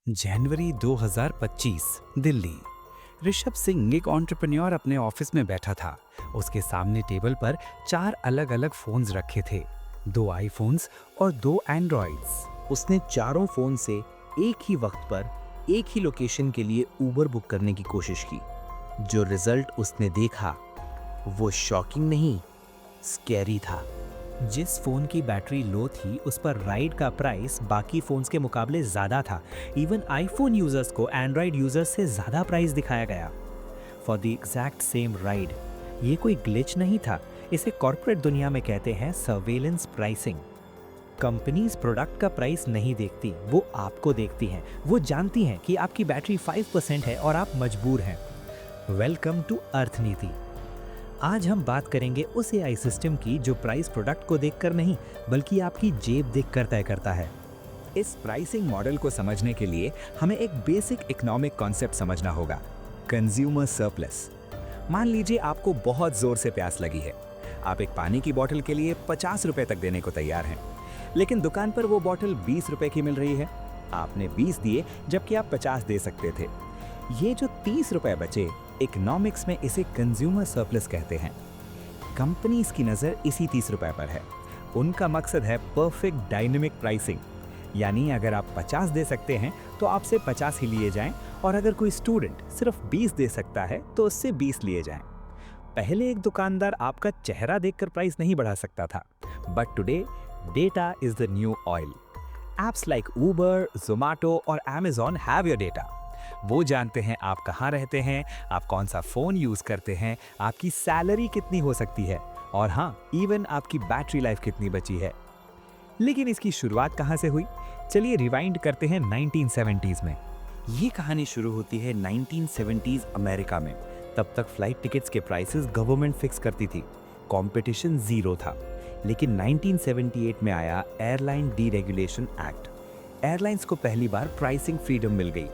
जनवरी 2025, दिल्ली। ऋषभ सिंह एक एंटरप्रेन्योर अपने ऑफिस में बैठा था। उसके सामने टेबल पर चार अलग अलग फोन्स रखे थे, दो आईफोन्स और दो एंड्रॉइड्स। उसने चारों फोन से एक ही वक्त पर एक ही लोकेशन के लिए उबर बुक करने की कोशिश की। जो रिजल्ट उसने देखा वो शॉकिंग नहीं, स्कैरी था। जिस फ़ोन की बैटरी लो थी उस पर राइड का प्राइस बाकी फ़ोन्स के मुकाबले ज़्यादा था। इवन आईफोन यूज़र्स को एंड्रॉयड यूज़र्स से ज़्यादा प्राइस दिखाया गया for the exact same ride. ये कोई ग्लिच नहीं था, इसे कॉर्पोरेट दुनिया में कहते हैं सर्वेलेंस प्राइसिंग। कंपनीज प्रोडक्ट का प्राइस नहीं देखती, वो आपको देखती हैं। वो जानती हैं कि आपकी बैटरी 5% है और आप मजबूर हैं। Welcome to Arthaniti. आज हम बात करेंगे उस एआई सिस्टम की जो प्राइस प्रोडक्ट को देखकर नहीं बल्कि आपकी जेब देखकर तय करता है। इस प्राइसिंग मॉडल को समझने के लिए हमें एक बेसिक इकोनॉमिक कॉन्सेप्ट समझना होगा, कंज्यूमर सरप्लस। मान लीजिए आपको बहुत जोर से प्यास लगी है। आप एक पानी की बोतल के लिए 50 रुपए तक देने को तैयार हैं, लेकिन दुकान पर वो बोतल 20 रुपए की मिल रही है। आपने 20 दिए जबकि आप 50 दे सकते थे। ये जो 30 रुपए बचे, इकोनॉमिक्स में इसे कंज्यूमर सरप्लस कहते हैं। कंपनीज की नज़र इसी 30 रुपए पर है। उनका मकसद है परफेक्ट डायनेमिक प्राइसिंग, यानी अगर आप 50 दे सकते हैं तो आपसे 50 ही लिए जाएं, और अगर कोई स्टूडेंट सिर्फ 20 दे सकता है तो उससे 20 लिए जाएं। पहले एक दुकानदार आपका चेहरा देखकर प्राइस नहीं बढ़ा सकता था, but today data is the new oil. Apps like Uber, Zomato और Amazon हैव योर डेटा। वो जानते हैं आप कहाँ रहते हैं, आप कौन सा फ़ोन यूज़ करते हैं, आपकी सैलरी कितनी हो सकती है, और हाँ, इवन आपकी बैटरी लाइफ कितनी बची है। लेकिन इसकी शुरुआत कहाँ से हुई? चलिए रिवाइंड करते हैं 1970s में। ये कहानी शुरू होती है 1970s अमेरिका में। तब तक फ्लाइट टिकट्स के प्राइसेस गवर्नमेंट फिक्स करती थी, कंपटीशन जीरो था। लेकिन 1978 में आया एयरलाइन डीरेगुलेशन एक्ट। एयरलाइंस को पहली बार प्राइसिंग फ्रीडम मिल गई।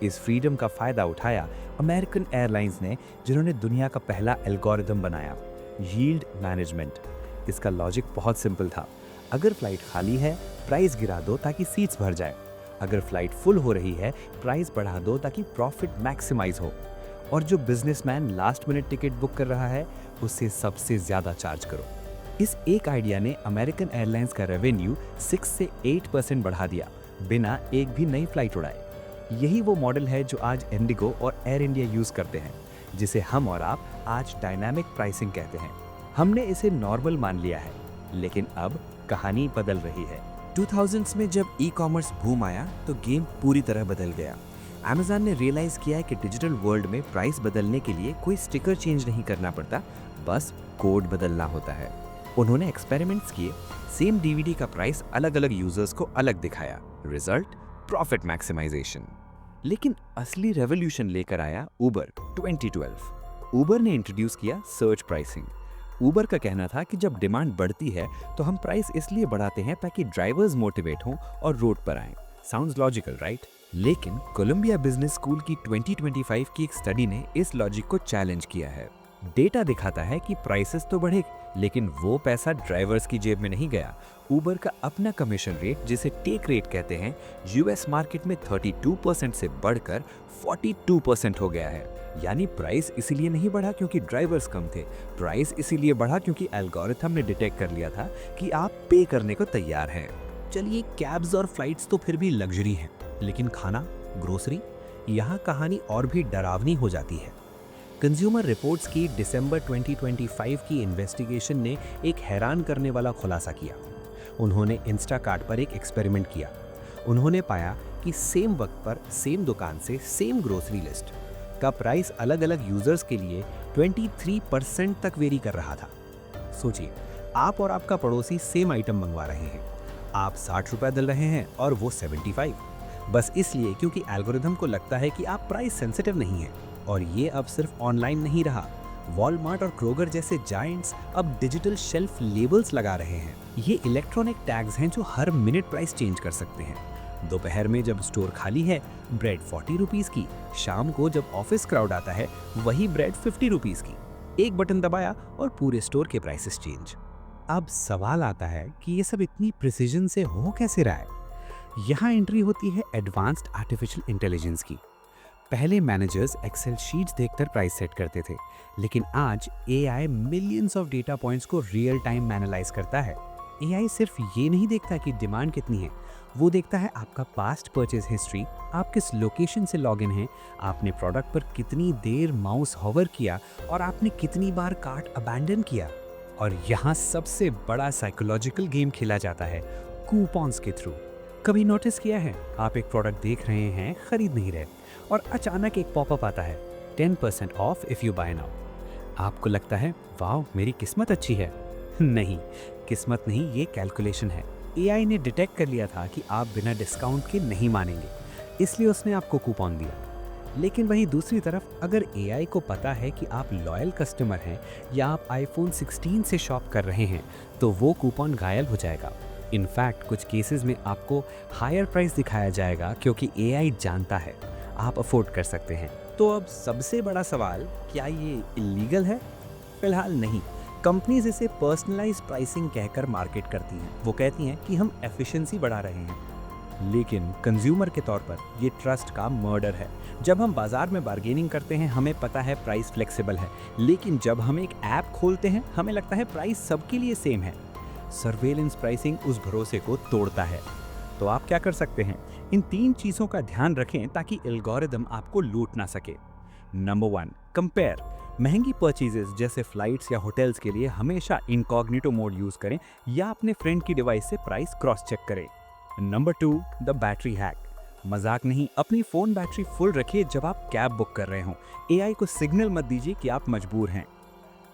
इस फ्रीडम का फायदा उठाया अमेरिकन एयरलाइंस ने, जिन्होंने दुनिया का पहला एल्गोरिथम बनाया, यील्ड मैनेजमेंट। इसका लॉजिक बहुत सिंपल था। अगर फ्लाइट खाली है, प्राइस गिरा दो ताकि सीट्स भर जाए। अगर फ्लाइट फुल हो रही है, प्राइस बढ़ा दो ताकि प्रॉफिट मैक्सिमाइज हो। और जो businessman last minute ticket book कर रहा है, उससे सबसे ज्यादा चार्ज करो। इस एक आइडिया ने अमेरिकन एयरलाइंस का रेवेन्यू 6 से 8% बढ़ा दिया, बिना एक भी नई फ्लाइट उड़ाए। यही वो मॉडल है जो आज इंडिगो और एयर इंडिया यूज करते हैं, जिसे हम और आप आज डायनामिक प्राइसिंग कहते हैं। हमने इसे नॉर्मल मान लिया है, लेकिन अब कहानी बदल रही है। 2000s में जब ई कॉमर्स बूम आया तो गेम पूरी तरह बदल गया। Amazon ने रियलाइज किया है कि डिजिटल वर्ल्ड में प्राइस बदलने के लिए कोई स्टिकर चेंज नहीं करना पड़ता, बस कोड बदलना होता है। उन्होंने एक्सपेरिमेंट्स किए, सेम डीवीडी का प्राइस अलग अलग यूजर्स को अलग दिखाया। Result, profit maximisation. लेकिन असली रेवोल्यूशन लेकर आया उबर 2012। उबर ने इंट्रोड्यूस किया सर्च प्राइसिंग। उबर का कहना था कि जब डिमांड बढ़ती है तो हम प्राइस इसलिए बढ़ाते हैं ताकि ड्राइवर्स मोटिवेट हों और रोड पर आएं। Sounds logical, right? लेकिन कोलंबिया बिजनेस स्कूल की 2025 की एक स्टडी ने इस लॉजिक को चैलेंज किया है। डेटा दिखाता है कि प्राइसेस तो बढ़े, लेकिन वो पैसा ड्राइवर्स की जेब में नहीं गया। उबर का अपना कमीशन रेट, जिसे टेक रेट कहते हैं, यूएस मार्केट में 32% से बढ़कर 42% हो गया है। यानी प्राइस इसीलिए नहीं बढ़ा क्योंकि ड्राइवर्स कम थे, प्राइस इसीलिए बढ़ा क्योंकि एल्गोरिथम ने डिटेक्ट कर लिया था कि आप पे करने को तैयार हैं। चलिए, कैब्स और फ्लाइट्स तो फिर भी लग्जरी हैं, लेकिन खाना, ग्रोसरी, यहाँ कहानी और भी डरावनी हो जाती है। कंज्यूमर रिपोर्ट्स की दिसंबर 2025 की इन्वेस्टिगेशन ने एक हैरान करने वाला खुलासा किया। उन्होंने इंस्टाकार्ट पर एक एक्सपेरिमेंट किया। उन्होंने पाया कि सेम वक्त पर सेम दुकान से सेम ग्रोसरी लिस्ट का प्राइस अलग अलग यूजर्स के लिए 23% तक वेरी कर रहा था। सोचिए, आप और आपका पड़ोसी सेम आइटम मंगवा रहे हैं। आप 60 रुपए दल रहे हैं और वो 75, बस इसलिए क्योंकि एल्गोरिथम को लगता है कि आप प्राइस सेंसिटिव नहीं हैं। और ये अब सिर्फ ऑनलाइन नहीं रहा। वॉलमार्ट और क्रोगर जैसे जायंट्स अब डिजिटल शेल्फ लेबल्स लगा रहे हैं। ये इलेक्ट्रॉनिक टैग्स हैं जो हर मिनट प्राइस चेंज कर सकते हैं। दोपहर में जब स्टोर खाली है, ब्रेड 40 रुपीस की। शाम को जब ऑफिस क्राउड आता है, वही ब्रेड 50 रुपीस की। एक बटन दबाया और पूरे स्टोर के प्राइसेस चेंज। अब सवाल आता है कि ये सब इतनी प्रिसीजन से हो कैसे रहा है? यहाँ एंट्री होती है एडवांस्ड आर्टिफिशियल इंटेलिजेंस की। पहले मैनेजर्स एक्सेल शीट्स देखकर प्राइस सेट करते थे, लेकिन आज AI millions of data points को रियल टाइम एनालाइज करता है। एआई सिर्फ ये नहीं देखता कि डिमांड कितनी है, वो देखता है आपका पास्ट परचेज हिस्ट्री, आप किस लोकेशन से लॉगिन हैं, आपने प्रोडक्ट पर कितनी देर माउस हॉवर किया और आपने कितनी बार कार्ट अबैंडन किया। और यहाँ सबसे बड़ा साइकोलॉजिकल गेम खेला जाता है, कूपन्स के थ्रू। कभी नोटिस किया है, आप एक प्रोडक्ट देख रहे हैं, खरीद नहीं रहे, और अचानक एक पॉपअप आता है, 10% off if you buy now. आपको लगता है वाह मेरी किस्मत अच्छी है। नहीं, किस्मत नहीं, ये कैलकुलेशन है। एआई ने डिटेक्ट कर लिया था कि आप बिना डिस्काउंट के नहीं मानेंगे, इसलिए उसने आपको कूपन दिया। लेकिन वहीं दूसरी तरफ अगर एआई को पता है कि आप लॉयल कस्टमर हैं या आप आईफोन 16 से शॉप कर रहे हैं, तो वो कूपन गायब हो जाएगा। इनफैक्ट कुछ केसेस में आपको हायर प्राइस दिखाया जाएगा क्योंकि एआई जानता है आप अफोर्ड कर सकते हैं। तो अब सबसे बड़ा सवाल, क्या ये इलीगल है? फिलहाल नहीं। कंपनीज इसे पर्सनलाइज प्राइसिंग कहकर मार्केट करती हैं। वो कहती हैं कि हम एफिशिएंसी बढ़ा रहे हैं, लेकिन कंज्यूमर के तौर पर ये ट्रस्ट का मर्डर है। जब हम बाजार में बार्गेनिंग करते हैं हमें पता है प्राइस फ्लेक्सिबल है, लेकिन जब हम एक ऐप खोलते हैं हमें लगता है प्राइस सबके लिए सेम है। सर्वेलेंस प्राइसिंग उस भरोसे को तोड़ता है। तो आप क्या कर सकते हैं? इन 3 चीज़ों का ध्यान रखें ताकि एल्गोरिदम आपको लूट ना सके। Number 1, compare. महंगी परचेजेस जैसे फ्लाइट्स या होटल्स के लिए हमेशा इनकॉग्निटो मोड यूज करें या अपने फ्रेंड की डिवाइस से प्राइस क्रॉस चेक करें। Number 2, the battery hack. मजाक नहीं, अपनी फोन बैटरी फुल रखिए जब आप कैब बुक कर रहे हो। एआई को सिग्नल मत दीजिए कि आप मजबूर हैं।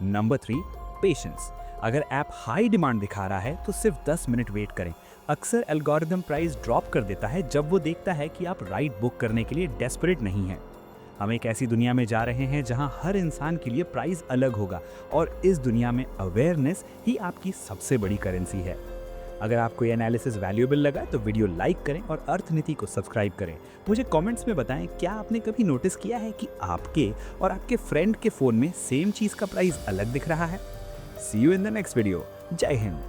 Number 3, patience. अगर ऐप हाई डिमांड दिखा रहा है तो सिर्फ 10 मिनट वेट करें। अक्सर एल्गोरिदम प्राइस ड्रॉप कर देता है जब वो देखता है कि आप राइड बुक करने के लिए डेस्परेट नहीं हैं। हम एक ऐसी दुनिया में जा रहे हैं जहां हर इंसान के लिए प्राइस अलग होगा, और इस दुनिया में अवेयरनेस ही आपकी सबसे बड़ी करेंसी है। अगर आपको ये एनालिसिस वैल्यूएबल लगा तो वीडियो लाइक करें और अर्थनीति को सब्सक्राइब करें। मुझे कमेंट्स में बताएं, क्या आपने कभी नोटिस किया है कि आपके और आपके फ्रेंड के फ़ोन में सेम चीज़ का प्राइस अलग दिख रहा है? See you in the next video. जय हिंद।